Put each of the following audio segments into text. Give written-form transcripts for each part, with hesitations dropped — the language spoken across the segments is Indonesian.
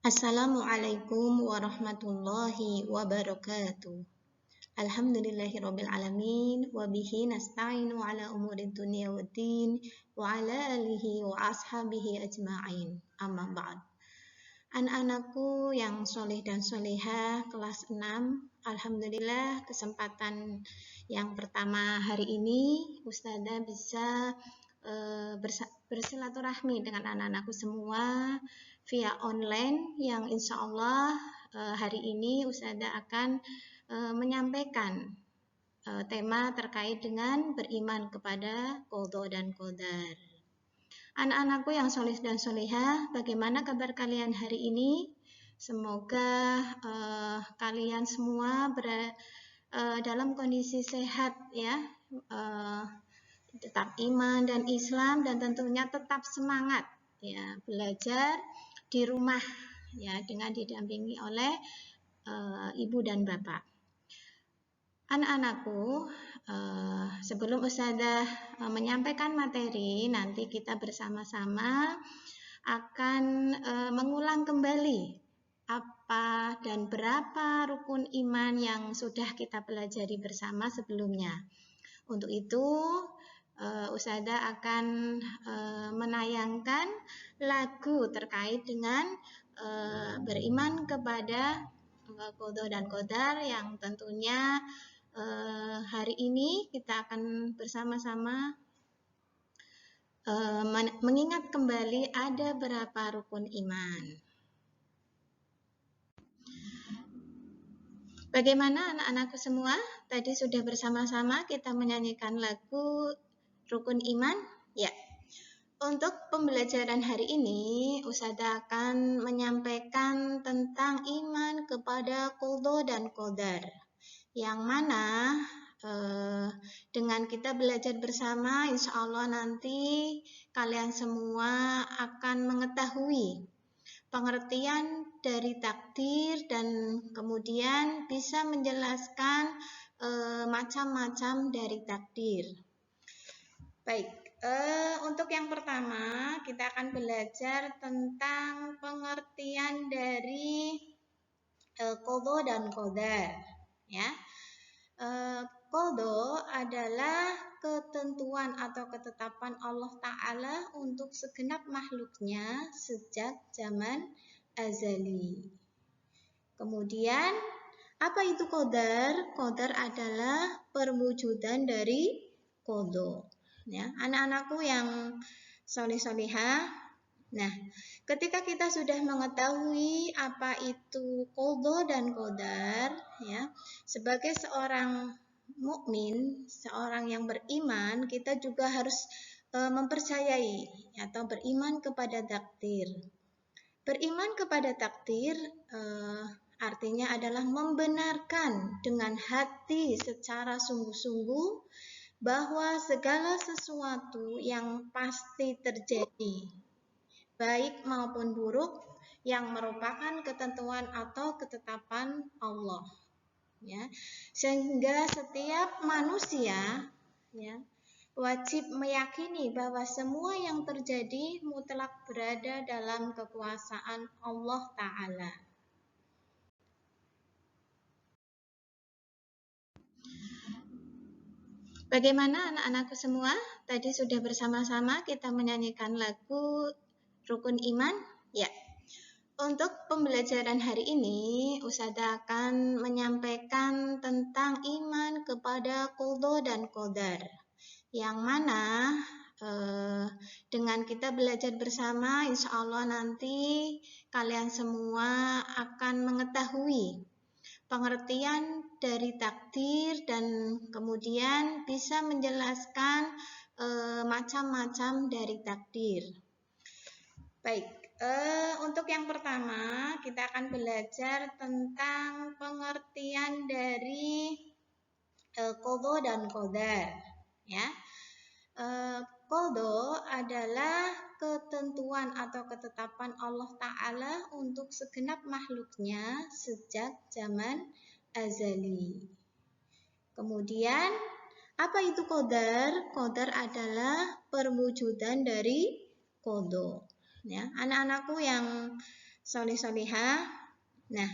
Assalamualaikum warahmatullahi wabarakatuh. Alhamdulillahirabbil alamin wa bihi nasta'inu ala umurid dunya waddin wa ala alihi wa ashabihi ajma'in. Amma ba'd. Anak-anakku yang soleh dan solehah kelas 6, alhamdulillah kesempatan yang pertama hari ini Ustazah bisa bersilaturahmi dengan anak-anakku semua via online yang insya Allah hari ini Ustazah akan menyampaikan tema terkait dengan beriman kepada qadha dan qadar. Anak-anakku yang soleh dan solehah, bagaimana kabar kalian hari ini? Semoga kalian semua dalam kondisi sehat ya, tetap iman dan Islam, dan tentunya tetap semangat ya belajar di rumah ya dengan didampingi oleh ibu dan bapak. Anak-anakku, sebelum Ustazah menyampaikan materi, nanti kita bersama-sama akan mengulang kembali apa dan berapa rukun iman yang sudah kita pelajari bersama sebelumnya. Untuk itu, Ustazah akan menayangkan lagu terkait dengan beriman kepada qadha dan qadar yang tentunya hari ini kita akan bersama-sama mengingat kembali ada berapa rukun iman. Bagaimana anak-anakku semua? Tadi sudah bersama-sama kita menyanyikan lagu rukun iman? Ya. Untuk pembelajaran hari ini, Ustazah akan menyampaikan tentang iman kepada qadha dan qadar. Yang mana dengan kita belajar bersama, insya Allah nanti kalian semua akan mengetahui pengertian dari takdir dan kemudian bisa menjelaskan macam-macam dari takdir. Baik, untuk yang pertama kita akan belajar tentang pengertian dari qadha dan qadar ya. Qadha adalah ketentuan atau ketetapan Allah Ta'ala untuk segenap makhluknya sejak zaman azali. Kemudian, apa itu qadar? Qadar adalah perwujudan dari qadha. Ya, anak-anakku yang soleh-solehah, nah, ketika kita sudah mengetahui apa itu qadha dan qadar, ya, sebagai seorang mukmin, seorang yang beriman, kita juga harus mempercayai atau beriman kepada takdir. Beriman kepada takdir artinya adalah membenarkan dengan hati secara sungguh-sungguh bahwa segala sesuatu yang pasti terjadi, baik maupun buruk, yang merupakan ketentuan atau ketetapan Allah. Ya, sehingga setiap manusia ya wajib meyakini bahwa semua yang terjadi mutlak berada dalam kekuasaan Allah Ta'ala. Bagaimana anak-anakku semua? Tadi sudah bersama-sama kita menyanyikan lagu Rukun Iman? Ya. Untuk pembelajaran hari ini, Ustazah akan menyampaikan tentang iman kepada qadha dan qadar. Yang mana dengan kita belajar bersama, insya Allah nanti kalian semua akan mengetahui pengertian dari takdir dan kemudian bisa menjelaskan macam-macam dari takdir. Baik, untuk yang pertama kita akan belajar tentang pengertian dari qadha dan qadar. Ya, qadha adalah ketentuan atau ketetapan Allah Ta'ala untuk segenap makhluknya sejak zaman azali. Kemudian, apa itu qadar? Qadar adalah perwujudan dari qadha. Ya, anak-anakku yang soleh-solehah. Nah,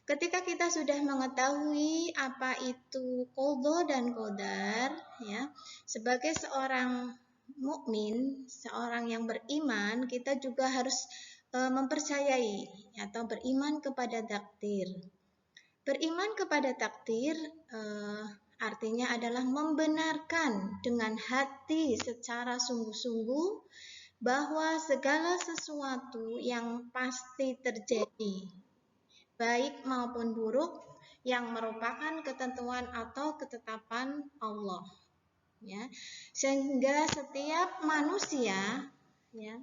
ketika kita sudah mengetahui apa itu qadha dan qadar, ya, sebagai seorang mukmin, seorang yang beriman, kita juga harus mempercayai atau beriman kepada takdir. Beriman kepada takdir artinya adalah membenarkan dengan hati secara sungguh-sungguh bahwa segala sesuatu yang pasti terjadi, baik maupun buruk, yang merupakan ketentuan atau ketetapan Allah, ya. Sehingga setiap manusia, ya,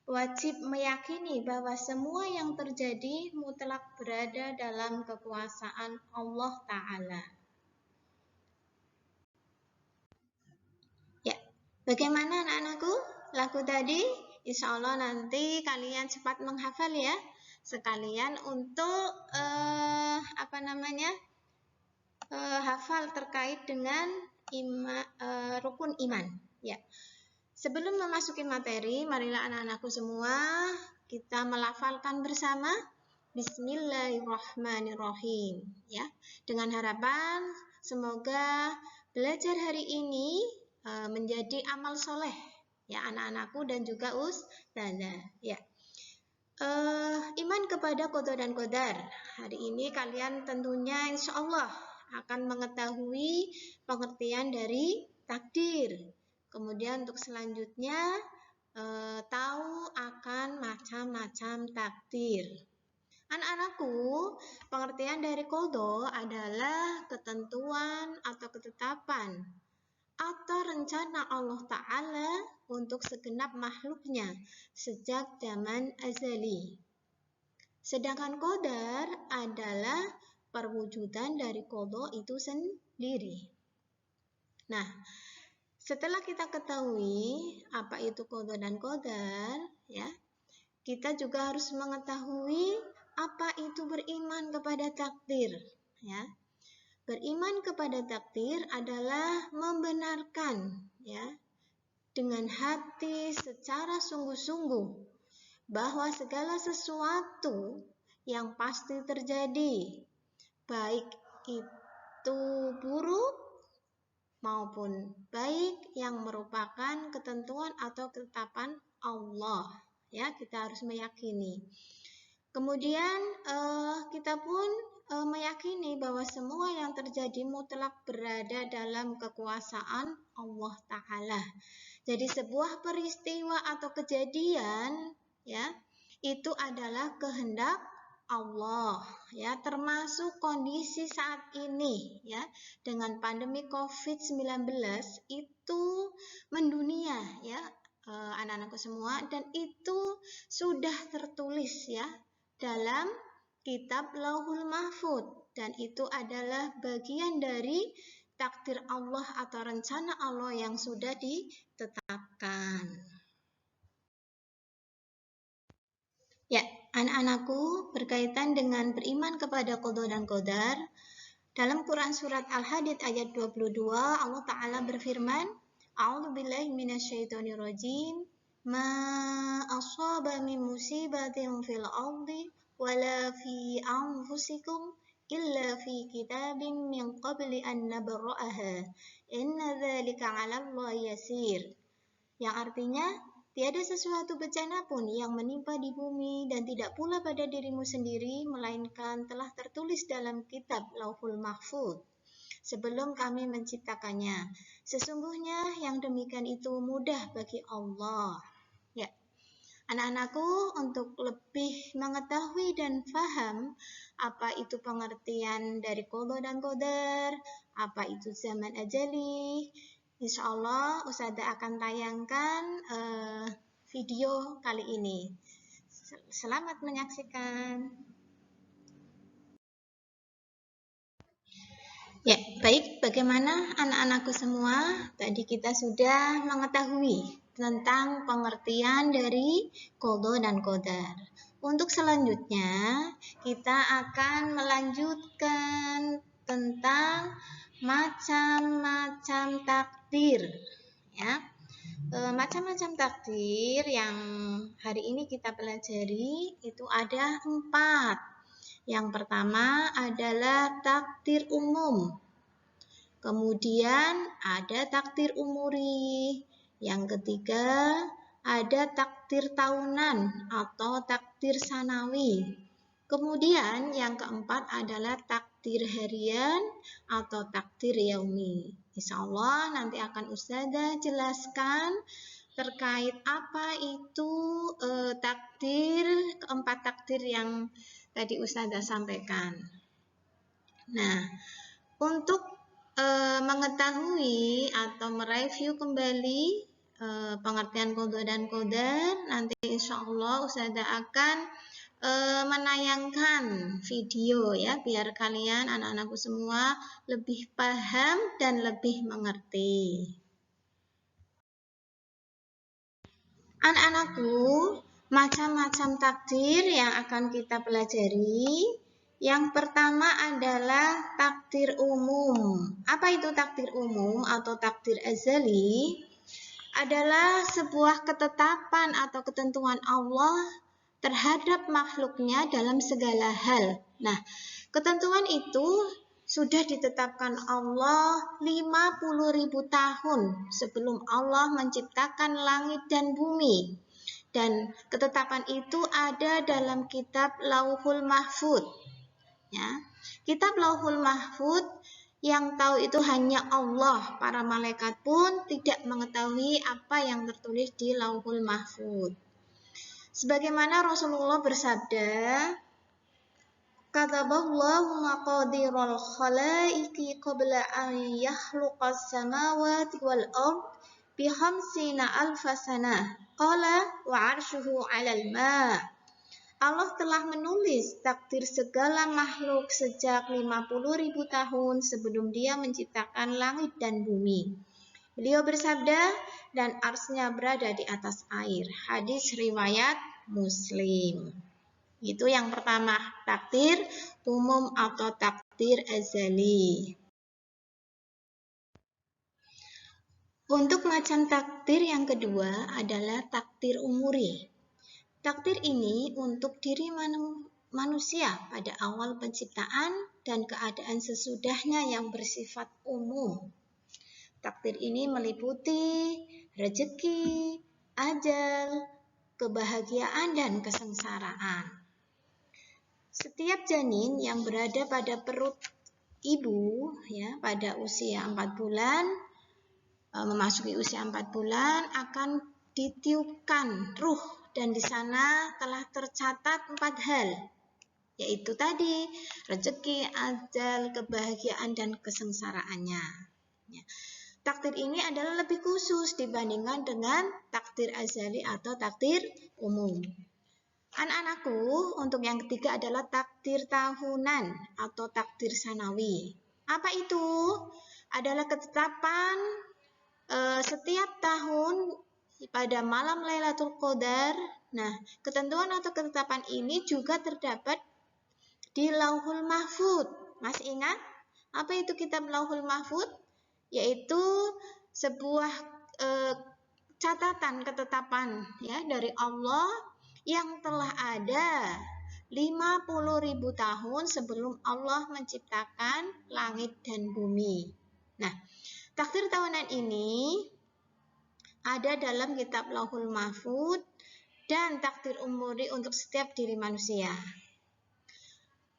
wajib meyakini bahwa semua yang terjadi mutlak berada dalam kekuasaan Allah Ta'ala. Ya, bagaimana anak-anakku? Lagu tadi, insya Allah nanti kalian cepat menghafal ya. Sekalian untuk hafal terkait dengan rukun iman. Ya. Sebelum memasuki materi, marilah anak-anakku semua kita melafalkan bersama Bismillahirrahmanirrahim. Ya, dengan harapan semoga belajar hari ini menjadi amal soleh ya anak-anakku dan juga ustazah. Ya. Iman kepada qadha dan qadar. Hari ini kalian tentunya insya Allah akan mengetahui pengertian dari takdir. Kemudian untuk selanjutnya tahu akan macam-macam takdir. Anak-anakku, pengertian dari qadha adalah ketentuan atau ketetapan atau rencana Allah Ta'ala untuk segenap makhluknya sejak zaman azali. Sedangkan qadar adalah perwujudan dari qadha itu sendiri. Nah, setelah kita ketahui apa itu qadha dan qadar, ya, kita juga harus mengetahui apa itu beriman kepada takdir, ya. Beriman kepada takdir adalah membenarkan, ya, dengan hati secara sungguh-sungguh bahwa segala sesuatu yang pasti terjadi, baik itu buruk maupun baik, yang merupakan ketentuan atau ketetapan Allah, ya, kita harus meyakini. Kemudian kita pun meyakini bahwa semua yang terjadi mutlak berada dalam kekuasaan Allah Ta'ala. Jadi sebuah peristiwa atau kejadian, ya, itu adalah kehendak Allah, ya, termasuk kondisi saat ini, ya, dengan pandemi COVID-19 itu mendunia, ya, anak-anakku semua, dan itu sudah tertulis, ya, dalam kitab Lauhul Mahfudz, dan itu adalah bagian dari takdir Allah atau rencana Allah yang sudah ditetapkan. Ya, anak-anakku, berkaitan dengan beriman kepada qadha dan qadar, dalam Quran surat Al-Hadid ayat 22, Allah Ta'ala berfirman, A'udzubillahi minasyaitonirrajim, ma asaba min musibatin fil ardi wala fi anfusikum illa fi kitabim min qabli an nabra'aha inna dzalika 'ala Allahi yasir. Yang artinya, tiada sesuatu bencana pun yang menimpa di bumi dan tidak pula pada dirimu sendiri, melainkan telah tertulis dalam kitab Lauhul Mahfudz sebelum kami menciptakannya. Sesungguhnya yang demikian itu mudah bagi Allah. Ya, anak-anakku, untuk lebih mengetahui dan paham apa itu pengertian dari qadha dan qadar, apa itu zaman ajali, insya Allah Ustazah akan tayangkan video kali ini. Selamat menyaksikan. Ya, baik, bagaimana anak-anakku semua? Tadi kita sudah mengetahui tentang pengertian dari qadha dan qadar. Untuk selanjutnya, kita akan melanjutkan tentang macam-macam takdir, ya. Macam-macam takdir yang hari ini kita pelajari itu ada 4. Yang pertama adalah takdir umum. Kemudian ada takdir umuri. Yang ketiga ada takdir tahunan atau takdir sanawi. Kemudian yang keempat adalah takdir harian atau takdir yaumi. Insya Allah nanti akan Ustazah jelaskan terkait apa itu keempat takdir yang tadi Ustazah sampaikan. Nah, untuk mengetahui atau mereview kembali pengertian qada dan qadar, nanti insya Allah Ustazah akan menayangkan video ya, biar kalian anak-anakku semua lebih paham dan lebih mengerti. Anak-anakku, macam-macam takdir yang akan kita pelajari. Yang pertama adalah takdir umum. Apa itu takdir umum atau takdir azali? Adalah sebuah ketetapan atau ketentuan Allah terhadap makhluknya dalam segala hal. Nah, ketentuan itu sudah ditetapkan Allah 50.000 tahun sebelum Allah menciptakan langit dan bumi. Dan ketetapan itu ada dalam kitab Lauhul Mahfud. Ya, kitab Lauhul Mahfud yang tahu itu hanya Allah. Para malaikat pun tidak mengetahui apa yang tertulis di Lauhul Mahfud. Sebagaimana Rasulullah bersabda, "Kataballahu maqadiral khalaiqi qabla an yakhluqas samawati wal ard bi 50.000 sanah." Qala wa 'arshuhu 'alal ma'. Allah telah menulis takdir segala makhluk sejak 50.000 tahun sebelum Dia menciptakan langit dan bumi. Beliau bersabda, dan arsy-Nya berada di atas air. Hadis riwayat Muslim. Itu yang pertama, takdir umum atau takdir azali. Untuk macam takdir yang kedua adalah takdir umuri. Takdir ini untuk diri manusia pada awal penciptaan dan keadaan sesudahnya yang bersifat umum. Takdir ini meliputi rezeki, ajal, kebahagiaan, dan kesengsaraan. Setiap janin yang berada pada perut ibu ya pada usia 4 bulan, memasuki usia 4 bulan akan ditiupkan ruh. Dan di sana telah tercatat 4 hal, yaitu tadi rezeki, ajal, kebahagiaan, dan kesengsaraannya. Ya. Takdir ini adalah lebih khusus dibandingkan dengan takdir azali atau takdir umum. Anak-anakku, untuk yang ketiga adalah takdir tahunan atau takdir sanawi. Apa itu? Adalah ketetapan setiap tahun pada malam Lailatul Qadar. Nah, ketentuan atau ketetapan ini juga terdapat di Lauhul Mahfud. Masih ingat? Apa itu kitab Lauhul Mahfud? Yaitu sebuah catatan ketetapan ya dari Allah yang telah ada 50.000 tahun sebelum Allah menciptakan langit dan bumi. Nah, takdir tahunan ini ada dalam kitab Lauhul Mahfud dan takdir umuri untuk setiap diri manusia.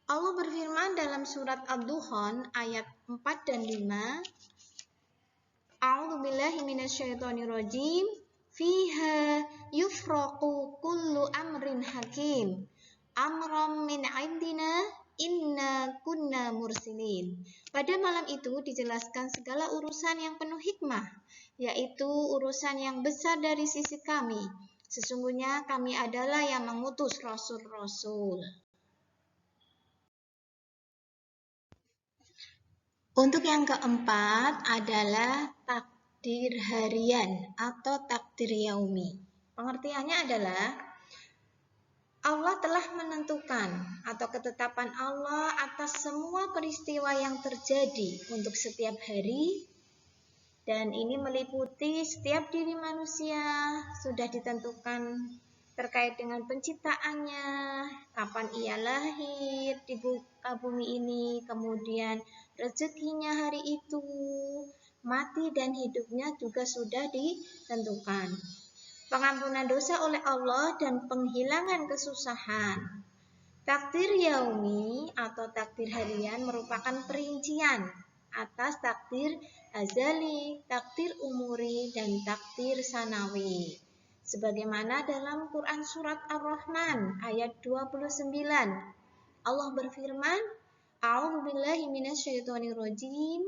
Allah berfirman dalam surat Ad-Dukhan ayat 4 dan 5, A'udzubillahi minasyaitonirrajim, fiha yufraqu kullu amrin hakim, amram min 'indina inna kunna mursilin. Pada malam itu dijelaskan segala urusan yang penuh hikmah, yaitu urusan yang besar dari sisi kami. Sesungguhnya kami adalah yang mengutus rasul-rasul. Untuk yang keempat adalah takdir harian atau takdir yaumi. Pengertiannya adalah Allah telah menentukan atau ketetapan Allah atas semua peristiwa yang terjadi untuk setiap hari Dan ini meliputi setiap diri manusia, sudah ditentukan terkait dengan penciptaannya, kapan ia lahir di muka bumi ini, kemudian rezekinya hari itu, mati dan hidupnya juga sudah ditentukan. Pengampunan dosa oleh Allah dan penghilangan kesusahan. Takdir yaumi atau takdir harian merupakan perincian atas takdir azali, takdir umuri, dan takdir sanawi. Sebagaimana dalam Quran Surat Ar-Rahman ayat 29, Allah berfirman, A'udzubillahi minasyaitonirrajim,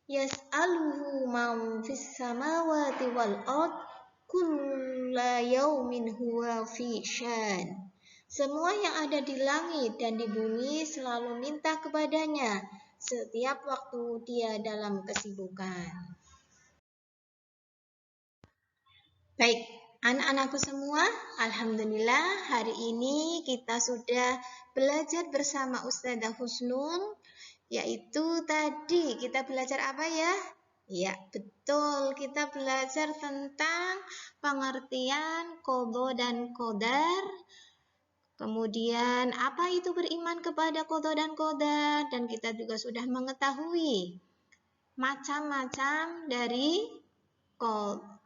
Yas'aluhu man fis samawati wal ard, kulla yaumin huwa fi syan. Semua yang ada di langit dan di bumi selalu minta kepadanya setiap waktu dia dalam kesibukan. Baik, anak-anakku semua, alhamdulillah hari ini kita sudah belajar bersama Ustazah Husnul, yaitu tadi kita belajar apa ya? Ya, betul, kita belajar tentang pengertian qadha dan qadar. Kemudian apa itu beriman kepada qadha dan qadar, dan kita juga sudah mengetahui macam-macam dari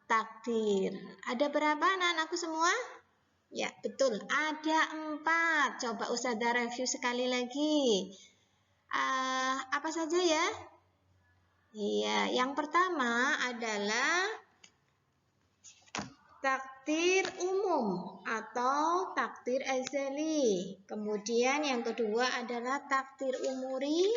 takdir. Ada berapa anak-anakku semua? Ya, betul. Ada 4. Coba Ustazah review sekali lagi. Apa saja ya? Iya, yang pertama adalah takdir umum atau takdir azali. Kemudian yang kedua adalah takdir umuri.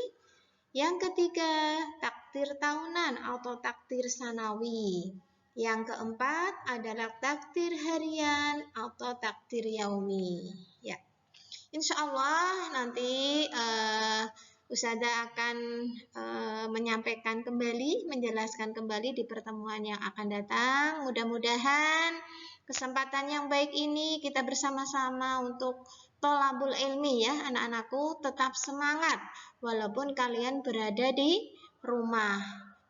Yang ketiga, takdir tahunan atau takdir sanawi. Yang keempat adalah takdir harian atau takdir yaumi. Ya, insya Allah nanti Ustazah akan menyampaikan kembali, menjelaskan kembali di pertemuan yang akan datang. Mudah-mudahan kesempatan yang baik ini kita bersama-sama untuk tholabul ilmi ya anak-anakku, tetap semangat walaupun kalian berada di rumah.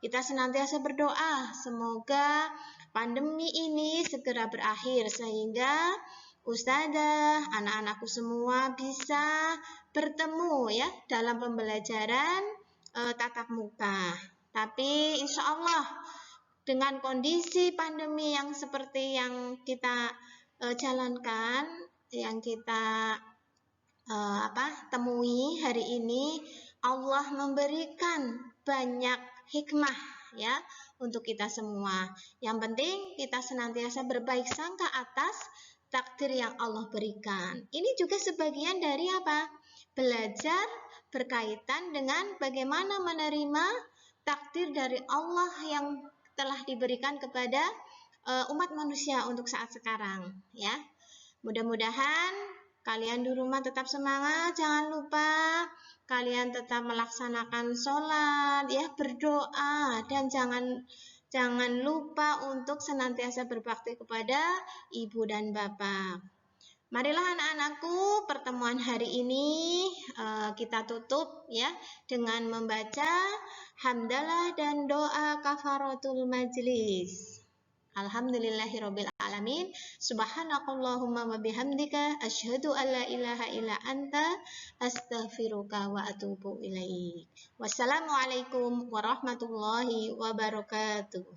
Kita senantiasa berdoa semoga pandemi ini segera berakhir sehingga Ustazah, anak-anakku semua bisa bertemu ya dalam pembelajaran tatap muka. Tapi insya Allah dengan kondisi pandemi yang seperti yang kita jalankan, yang kita temui hari ini, Allah memberikan banyak hikmah ya untuk kita semua. Yang penting kita senantiasa berbaik sangka atas takdir yang Allah berikan. Ini juga sebagian dari apa? Belajar berkaitan dengan bagaimana menerima takdir dari Allah yang telah diberikan kepada umat manusia untuk saat sekarang ya. Mudah-mudahan kalian di rumah tetap semangat, jangan lupa kalian tetap melaksanakan sholat ya, berdoa, dan jangan lupa untuk senantiasa berbakti kepada ibu dan bapak. Marilah anak-anakku, pertemuan hari ini kita tutup ya dengan membaca hamdalah dan doa kafaratul majlis. Alhamdulillahirabbil alamin. Subhanakallahumma wa bihamdika asyhadu an la ilaha illa anta astaghfiruka wa atubu ilaik. Wassalamualaikum warahmatullahi wabarakatuh.